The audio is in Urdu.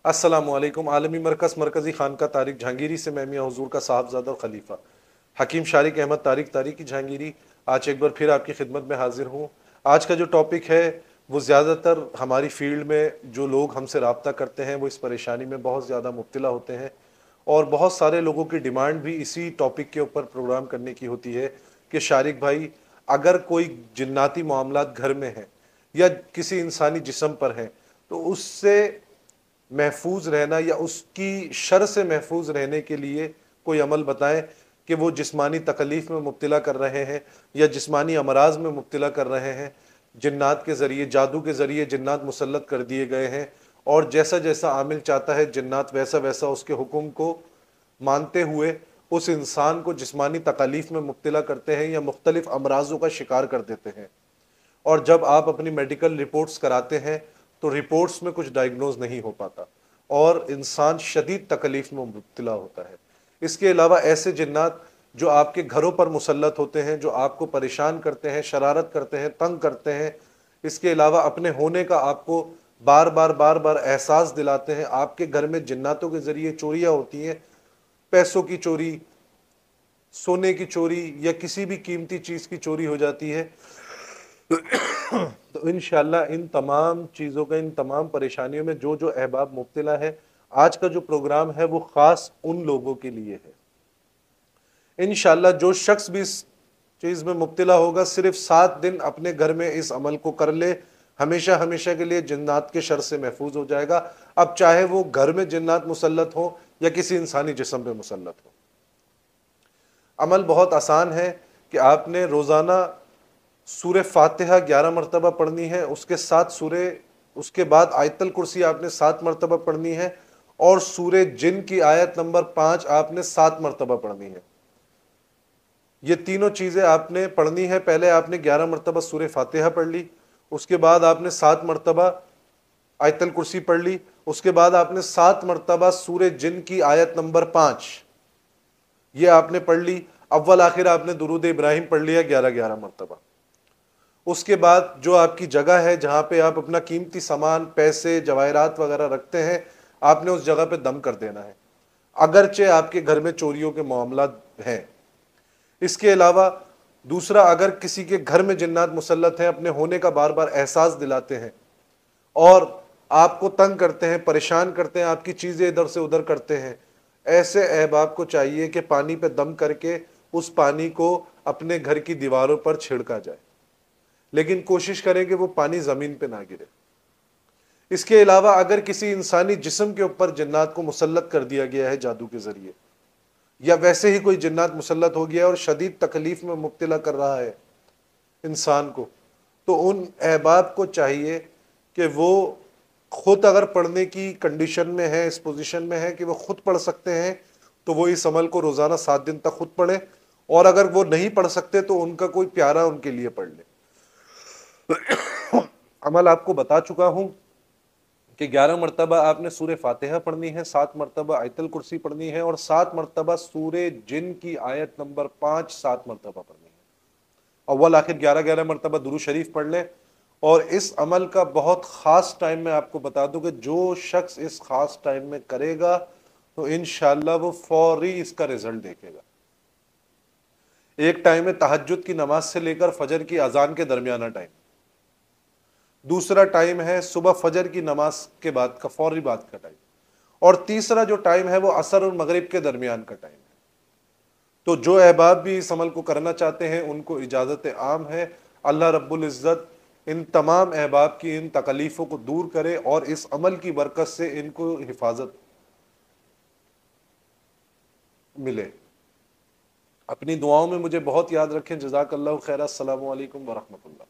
السلام علیکم۔ عالمی مرکز مرکزی خانقاہ طارق جہانگیری سے میں میاں حضور کا صاحبزادہ اور خلیفہ حکیم شارق احمد طارق طارقی جہانگیری آج ایک بار پھر آپ کی خدمت میں حاضر ہوں۔ آج کا جو ٹاپک ہے وہ زیادہ تر ہماری فیلڈ میں جو لوگ ہم سے رابطہ کرتے ہیں وہ اس پریشانی میں بہت زیادہ مبتلا ہوتے ہیں، اور بہت سارے لوگوں کی ڈیمانڈ بھی اسی ٹاپک کے اوپر پروگرام کرنے کی ہوتی ہے کہ شارق بھائی، اگر کوئی جناتی معاملات گھر میں ہیں یا کسی انسانی جسم پر ہیں تو اس سے محفوظ رہنا یا اس کی شر سے محفوظ رہنے کے لیے کوئی عمل بتائیں کہ وہ جسمانی تکلیف میں مبتلا کر رہے ہیں یا جسمانی امراض میں مبتلا کر رہے ہیں، جنات کے ذریعے، جادو کے ذریعے جنات مسلط کر دیے گئے ہیں، اور جیسا جیسا عامل چاہتا ہے جنات ویسا ویسا اس کے حکم کو مانتے ہوئے اس انسان کو جسمانی تکلیف میں مبتلا کرتے ہیں یا مختلف امراضوں کا شکار کر دیتے ہیں۔ اور جب آپ اپنی میڈیکل رپورٹس کراتے ہیں تو رپورٹس میں کچھ ڈائگنوز نہیں ہو پاتا اور انسان شدید تکلیف میں مبتلا ہوتا ہے۔ اس کے علاوہ ایسے جنات جو آپ کے گھروں پر مسلط ہوتے ہیں، جو آپ کو پریشان کرتے ہیں، شرارت کرتے ہیں، تنگ کرتے ہیں، اس کے علاوہ اپنے ہونے کا آپ کو بار بار احساس دلاتے ہیں۔ آپ کے گھر میں جناتوں کے ذریعے چوریاں ہوتی ہیں، پیسوں کی چوری، سونے کی چوری یا کسی بھی قیمتی چیز کی چوری ہو جاتی ہے، تو انشاءاللہ ان تمام چیزوں کا، ان تمام پریشانیوں میں جو جو احباب مبتلا ہے، آج کا جو پروگرام ہے وہ خاص ان لوگوں کے لیے ہے۔ انشاءاللہ جو شخص بھی اس چیز میں مبتلا ہوگا، صرف 7 دن اپنے گھر میں اس عمل کو کر لے، ہمیشہ ہمیشہ کے لیے جنات کے شر سے محفوظ ہو جائے گا، اب چاہے وہ گھر میں جنات مسلط ہوں یا کسی انسانی جسم پہ مسلط ہو۔ عمل بہت آسان ہے کہ آپ نے روزانہ سورہ فاتحہ 11 مرتبہ پڑھنی ہے، اس کے ساتھ اس کے بعد آیت الکرسی آپ نے 7 مرتبہ پڑھنی ہے، اور سورہ جن کی آیت نمبر 5 آپ نے 7 مرتبہ پڑھنی ہے۔ یہ تینوں چیزیں آپ نے پڑھنی ہے۔ پہلے آپ نے 11 مرتبہ سورہ فاتحہ پڑھ لی، اس کے بعد آپ نے 7 مرتبہ آیت الکرسی پڑھ لی، اس کے بعد آپ نے 7 مرتبہ سورہ جن کی آیت نمبر 5 یہ آپ نے پڑھ لی۔ اول آخر آپ نے درود ابراہیم پڑھ لیا 11 مرتبہ۔ اس کے بعد جو آپ کی جگہ ہے جہاں پہ آپ اپنا قیمتی سامان، پیسے، جواہرات وغیرہ رکھتے ہیں، آپ نے اس جگہ پہ دم کر دینا ہے، اگرچہ آپ کے گھر میں چوریوں کے معاملات ہیں۔ اس کے علاوہ دوسرا، اگر کسی کے گھر میں جنات مسلط ہیں، اپنے ہونے کا بار بار احساس دلاتے ہیں اور آپ کو تنگ کرتے ہیں، پریشان کرتے ہیں، آپ کی چیزیں ادھر سے ادھر کرتے ہیں، ایسے احباب کو چاہیے کہ پانی پہ دم کر کے اس پانی کو اپنے گھر کی دیواروں پر چھڑکا جائے، لیکن کوشش کریں کہ وہ پانی زمین پہ نہ گرے۔ اس کے علاوہ اگر کسی انسانی جسم کے اوپر جنات کو مسلط کر دیا گیا ہے جادو کے ذریعے، یا ویسے ہی کوئی جنات مسلط ہو گیا ہے اور شدید تکلیف میں مبتلا کر رہا ہے انسان کو، تو ان احباب کو چاہیے کہ وہ خود، اگر پڑھنے کی کنڈیشن میں ہے، اس پوزیشن میں ہے کہ وہ خود پڑھ سکتے ہیں، تو وہ اس عمل کو روزانہ 7 دن تک خود پڑھیں، اور اگر وہ نہیں پڑھ سکتے تو ان کا کوئی پیارا ان کے لیے پڑھ لے۔ عمل آپ کو بتا چکا ہوں کہ 11 مرتبہ آپ نے سورہ فاتحہ پڑھنی ہے، 7 مرتبہ آیت الکرسی پڑھنی ہے، اور 7 مرتبہ سورہ جن کی آیت نمبر 5 7 مرتبہ پڑھنی ہے۔ اول آخر 11 مرتبہ درود شریف پڑھ لیں۔ اور اس عمل کا بہت خاص ٹائم میں آپ کو بتا دوں کہ جو شخص اس خاص ٹائم میں کرے گا تو انشاءاللہ وہ فوری اس کا رزلٹ دیکھے گا۔ ایک ٹائم ہے تہجد کی نماز سے لے کر فجر کی اذان کے درمیانہ ٹائم، دوسرا ٹائم ہے صبح فجر کی نماز کے بعد کا فوری بعد کا ٹائم، اور تیسرا جو ٹائم ہے وہ عصر اور مغرب کے درمیان کا ٹائم ہے۔ تو جو احباب بھی اس عمل کو کرنا چاہتے ہیں ان کو اجازت عام ہے۔ اللہ رب العزت ان تمام احباب کی ان تکلیفوں کو دور کرے اور اس عمل کی برکت سے ان کو حفاظت ملے۔ اپنی دعاؤں میں مجھے بہت یاد رکھیں۔ جزاک اللہ خیر۔ السلام علیکم ورحمۃ اللہ۔